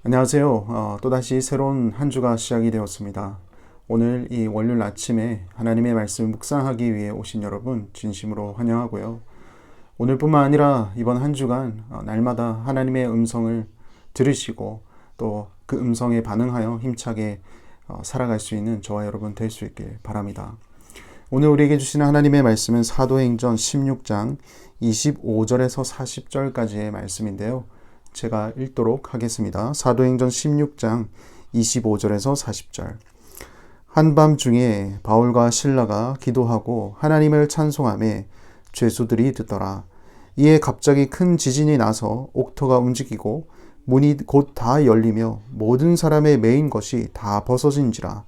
안녕하세요. 또다시 새로운 한 주가 시작이 되었습니다. 오늘 이 월요일 아침에 하나님의 말씀을 묵상하기 위해 오신 여러분 진심으로 환영하고요. 오늘뿐만 아니라 이번 한 주간 날마다 하나님의 음성을 들으시고 또 그 음성에 반응하여 힘차게 살아갈 수 있는 저와 여러분 될 수 있길 바랍니다. 오늘 우리에게 주시는 하나님의 말씀은 사도행전 16장 25절에서 40절까지의 말씀인데요. 제가 읽도록 하겠습니다. 사도행전 16장 25절에서 40절. 한밤중에 바울과 실라가 기도하고 하나님을 찬송하며 죄수들이 듣더라. 이에 갑자기 큰 지진이 나서 옥토가 움직이고 문이 곧 다 열리며 모든 사람의 매인 것이 다 벗어진지라.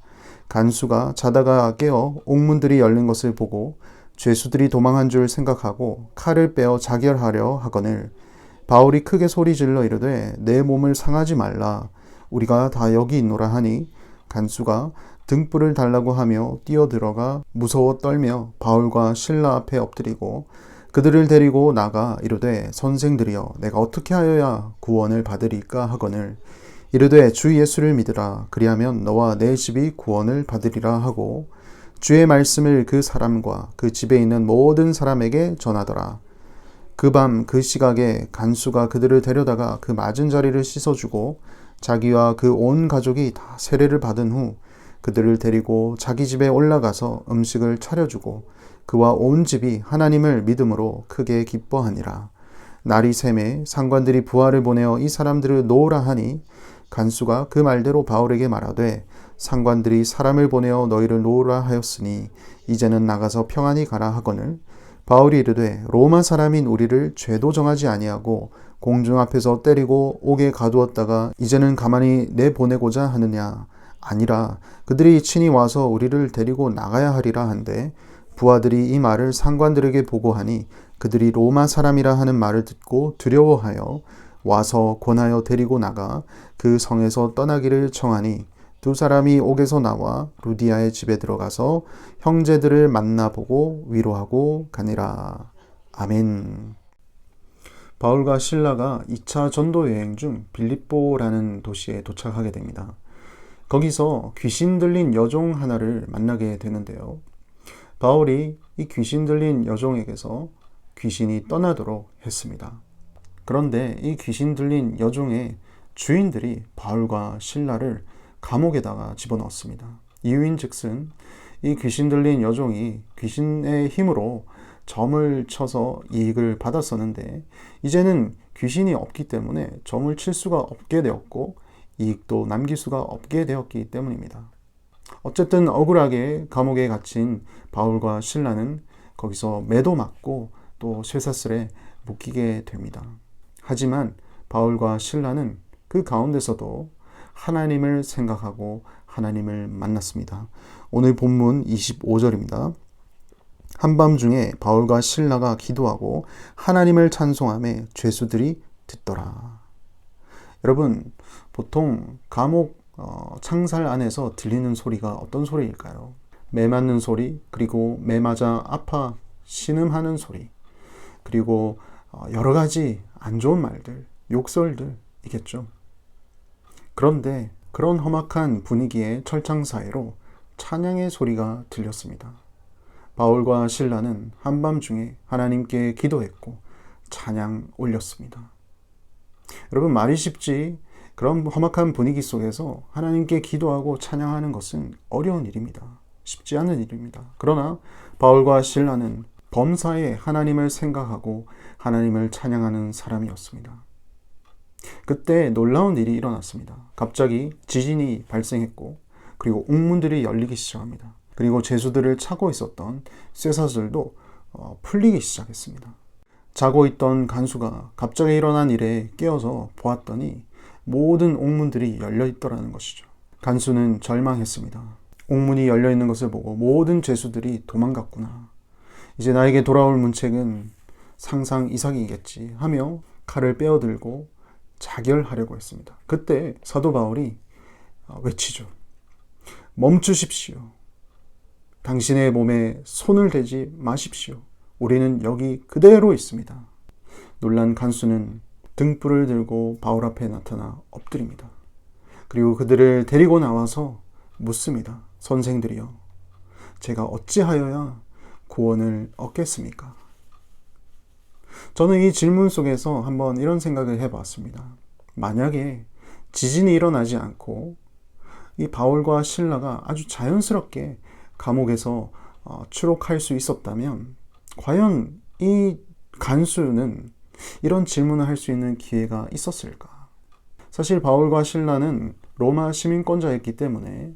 간수가 자다가 깨어 옥문들이 열린 것을 보고 죄수들이 도망한 줄 생각하고 칼을 빼어 자결하려 하거늘 바울이 크게 소리질러 이르되 내 몸을 상하지 말라. 우리가 다 여기 있노라 하니 간수가 등불을 달라고 하며 뛰어들어가 무서워 떨며 바울과 실라 앞에 엎드리고 그들을 데리고 나가 이르되 선생들이여 내가 어떻게 하여야 구원을 받으리까 하거늘 이르되 주 예수를 믿으라. 그리하면 너와 내 집이 구원을 받으리라 하고 주의 말씀을 그 사람과 그 집에 있는 모든 사람에게 전하더라. 그 밤 그 시각에 간수가 그들을 데려다가 그 맞은 자리를 씻어주고 자기와 그 온 가족이 다 세례를 받은 후 그들을 데리고 자기 집에 올라가서 음식을 차려주고 그와 온 집이 하나님을 믿음으로 크게 기뻐하니라. 날이 새매 상관들이 부하를 보내어 이 사람들을 놓으라 하니 간수가 그 말대로 바울에게 말하되 상관들이 사람을 보내어 너희를 놓으라 하였으니 이제는 나가서 평안히 가라 하거늘 바울이 이르되 로마 사람인 우리를 죄도 정하지 아니하고 공중 앞에서 때리고 옥에 가두었다가 이제는 가만히 내보내고자 하느냐. 아니라 그들이 친히 와서 우리를 데리고 나가야 하리라 한데 부하들이 이 말을 상관들에게 보고하니 그들이 로마 사람이라 하는 말을 듣고 두려워하여 와서 권하여 데리고 나가 그 성에서 떠나기를 청하니 두 사람이 옥에서 나와 루디아의 집에 들어가서 형제들을 만나보고 위로하고 가니라. 아멘. 바울과 실라가 2차 전도 여행 중 빌립보라는 도시에 도착하게 됩니다. 거기서 귀신 들린 여종 하나를 만나게 되는데요. 바울이 이 귀신 들린 여종에게서 귀신이 떠나도록 했습니다. 그런데 이 귀신 들린 여종의 주인들이 바울과 실라를 감옥에다가 집어넣었습니다. 이유인즉슨 이 귀신 들린 여종이 귀신의 힘으로 점을 쳐서 이익을 받았었는데 이제는 귀신이 없기 때문에 점을 칠 수가 없게 되었고 이익도 남길 수가 없게 되었기 때문입니다. 어쨌든 억울하게 감옥에 갇힌 바울과 실라는 거기서 매도 맞고 또 쇠사슬에 묶이게 됩니다. 하지만 바울과 실라는 그 가운데서도 하나님을 생각하고 하나님을 만났습니다. 오늘 본문 25절입니다. 한밤중에 바울과 실라가 기도하고 하나님을 찬송하며 죄수들이 듣더라. 여러분, 보통 감옥 창살 안에서 들리는 소리가 어떤 소리일까요? 매 맞는 소리, 그리고 매 맞아 아파 신음하는 소리, 그리고 여러 가지 안 좋은 말들, 욕설들이겠죠. 그런데 그런 험악한 분위기의 철창 사이로 찬양의 소리가 들렸습니다. 바울과 실라는 한밤중에 하나님께 기도했고 찬양 올렸습니다. 여러분, 말이 쉽지 그런 험악한 분위기 속에서 하나님께 기도하고 찬양하는 것은 어려운 일입니다. 쉽지 않은 일입니다. 그러나 바울과 실라는 범사에 하나님을 생각하고 하나님을 찬양하는 사람이었습니다. 그때 놀라운 일이 일어났습니다. 갑자기 지진이 발생했고 그리고 옥문들이 열리기 시작합니다. 그리고 죄수들을 차고 있었던 쇠사슬도 풀리기 시작했습니다. 자고 있던 간수가 갑자기 일어난 일에 깨어서 보았더니 모든 옥문들이 열려 있더라는 것이죠. 간수는 절망했습니다. 옥문이 열려 있는 것을 보고 모든 죄수들이 도망갔구나. 이제 나에게 돌아올 문책은 상상 이상이겠지 하며 칼을 빼어들고 자결하려고 했습니다. 그때 사도 바울이 외치죠. 멈추십시오. 당신의 몸에 손을 대지 마십시오. 우리는 여기 그대로 있습니다. 놀란 간수는 등불을 들고 바울 앞에 나타나 엎드립니다. 그리고 그들을 데리고 나와서 묻습니다. 선생들이여, 제가 어찌하여야 구원을 얻겠습니까? 저는 이 질문 속에서 한번 이런 생각을 해봤습니다. 만약에 지진이 일어나지 않고 이 바울과 실라가 아주 자연스럽게 감옥에서 추록할 수 있었다면 과연 이 간수는 이런 질문을 할 수 있는 기회가 있었을까? 사실 바울과 실라는 로마 시민권자였기 때문에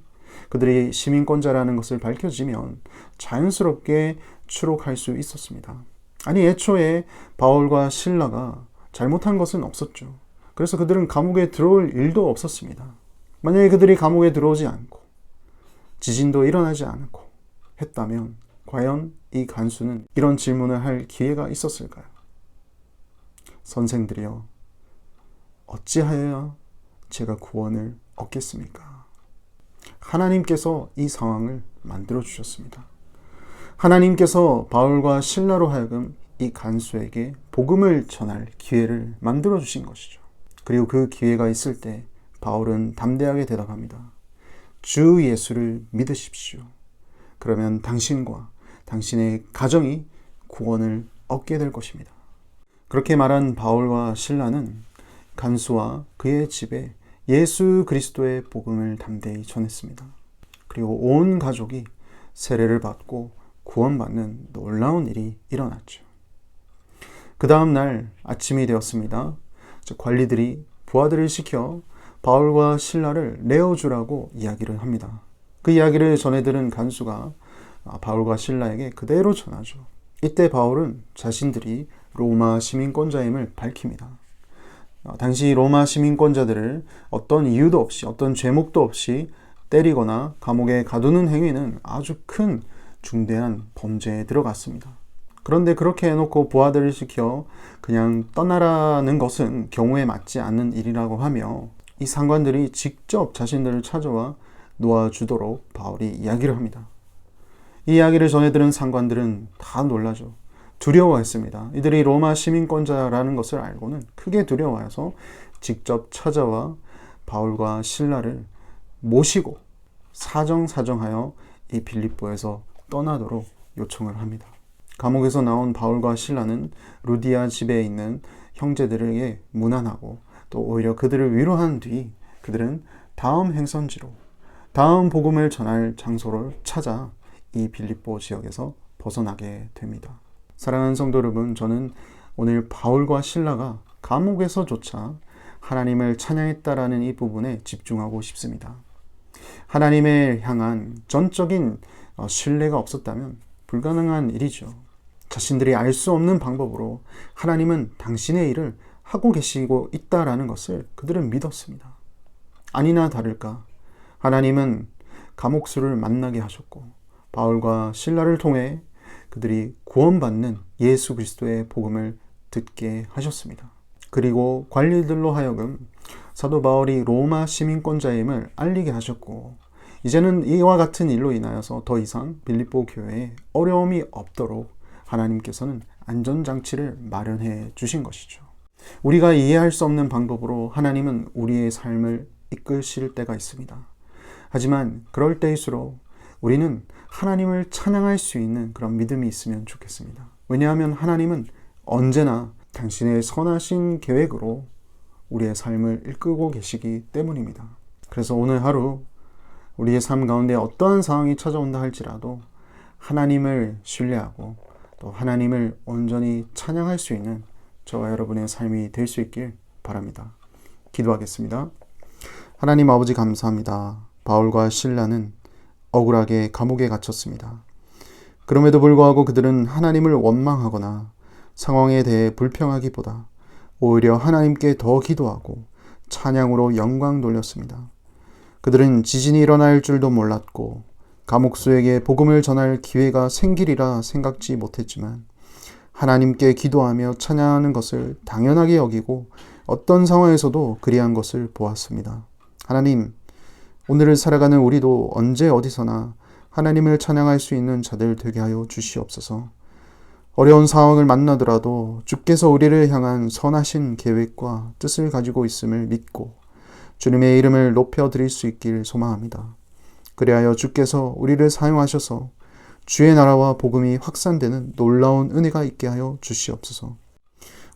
그들이 시민권자라는 것을 밝혀지면 자연스럽게 추록할 수 있었습니다. 아니, 애초에 바울과 실라가 잘못한 것은 없었죠. 그래서 그들은 감옥에 들어올 일도 없었습니다. 만약에 그들이 감옥에 들어오지 않고 지진도 일어나지 않고 했다면 과연 이 간수는 이런 질문을 할 기회가 있었을까요? 선생들이여, 어찌하여야 제가 구원을 얻겠습니까? 하나님께서 이 상황을 만들어 주셨습니다. 하나님께서 바울과 실라로 하여금 이 간수에게 복음을 전할 기회를 만들어 주신 것이죠. 그리고 그 기회가 있을 때 바울은 담대하게 대답합니다. 주 예수를 믿으십시오. 그러면 당신과 당신의 가정이 구원을 얻게 될 것입니다. 그렇게 말한 바울과 실라는 간수와 그의 집에 예수 그리스도의 복음을 담대히 전했습니다. 그리고 온 가족이 세례를 받고 구원받는 놀라운 일이 일어났죠. 그 다음 날 아침이 되었습니다. 관리들이 부하들을 시켜 바울과 실라를 내어주라고 이야기를 합니다. 그 이야기를 전해 들은 간수가 바울과 실라에게 그대로 전하죠. 이때 바울은 자신들이 로마 시민권자임을 밝힙니다. 당시 로마 시민권자들을 어떤 이유도 없이, 어떤 죄목도 없이 때리거나 감옥에 가두는 행위는 아주 큰 중대한 범죄에 들어갔습니다. 그런데 그렇게 해놓고 부하들을 시켜 그냥 떠나라는 것은 경우에 맞지 않는 일이라고 하며 이 상관들이 직접 자신들을 찾아와 놓아주도록 바울이 이야기를 합니다. 이 이야기를 전해 들은 상관들은 다 놀라죠. 두려워했습니다. 이들이 로마 시민권자라는 것을 알고는 크게 두려워해서 직접 찾아와 바울과 실라를 모시고 사정하여 이 빌립보에서 떠나도록 요청을 합니다. 감옥에서 나온 바울과 실라는 루디아 집에 있는 형제들에게 문안하고 또 오히려 그들을 위로한 뒤 그들은 다음 행선지로, 다음 복음을 전할 장소를 찾아 이 빌립보 지역에서 벗어나게 됩니다. 사랑하는 성도 여러분, 저는 오늘 바울과 실라가 감옥에서조차 하나님을 찬양했다라는 이 부분에 집중하고 싶습니다. 하나님을 향한 전적인 신뢰가 없었다면 불가능한 일이죠. 자신들이 알 수 없는 방법으로 하나님은 당신의 일을 하고 계시고 있다라는 것을 그들은 믿었습니다. 아니나 다를까 하나님은 감옥수를 만나게 하셨고 바울과 실라를 통해 그들이 구원받는 예수 그리스도의 복음을 듣게 하셨습니다. 그리고 관리들로 하여금 사도 바울이 로마 시민권자임을 알리게 하셨고 이제는 이와 같은 일로 인하여서 더 이상 빌립보 교회에 어려움이 없도록 하나님께서는 안전장치를 마련해 주신 것이죠. 우리가 이해할 수 없는 방법으로 하나님은 우리의 삶을 이끄실 때가 있습니다. 하지만 그럴 때일수록 우리는 하나님을 찬양할 수 있는 그런 믿음이 있으면 좋겠습니다. 왜냐하면 하나님은 언제나 당신의 선하신 계획으로 우리의 삶을 이끌고 계시기 때문입니다. 그래서 오늘 하루 우리의 삶 가운데 어떠한 상황이 찾아온다 할지라도 하나님을 신뢰하고 또 하나님을 온전히 찬양할 수 있는 저와 여러분의 삶이 될 수 있길 바랍니다. 기도하겠습니다. 하나님 아버지 감사합니다. 바울과 실라는 억울하게 감옥에 갇혔습니다. 그럼에도 불구하고 그들은 하나님을 원망하거나 상황에 대해 불평하기보다 오히려 하나님께 더 기도하고 찬양으로 영광 돌렸습니다. 그들은 지진이 일어날 줄도 몰랐고 감옥수에게 복음을 전할 기회가 생기리라 생각지 못했지만 하나님께 기도하며 찬양하는 것을 당연하게 여기고 어떤 상황에서도 그리한 것을 보았습니다. 하나님, 오늘을 살아가는 우리도 언제 어디서나 하나님을 찬양할 수 있는 자들 되게 하여 주시옵소서. 어려운 상황을 만나더라도 주께서 우리를 향한 선하신 계획과 뜻을 가지고 있음을 믿고 주님의 이름을 높여드릴 수 있길 소망합니다. 그리하여 주께서 우리를 사용하셔서 주의 나라와 복음이 확산되는 놀라운 은혜가 있게 하여 주시옵소서.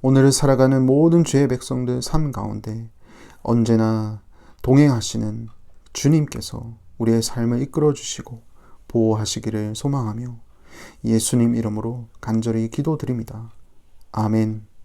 오늘을 살아가는 모든 주의 백성들 삶 가운데 언제나 동행하시는 주님께서 우리의 삶을 이끌어 주시고 보호하시기를 소망하며 예수님 이름으로 간절히 기도드립니다. 아멘.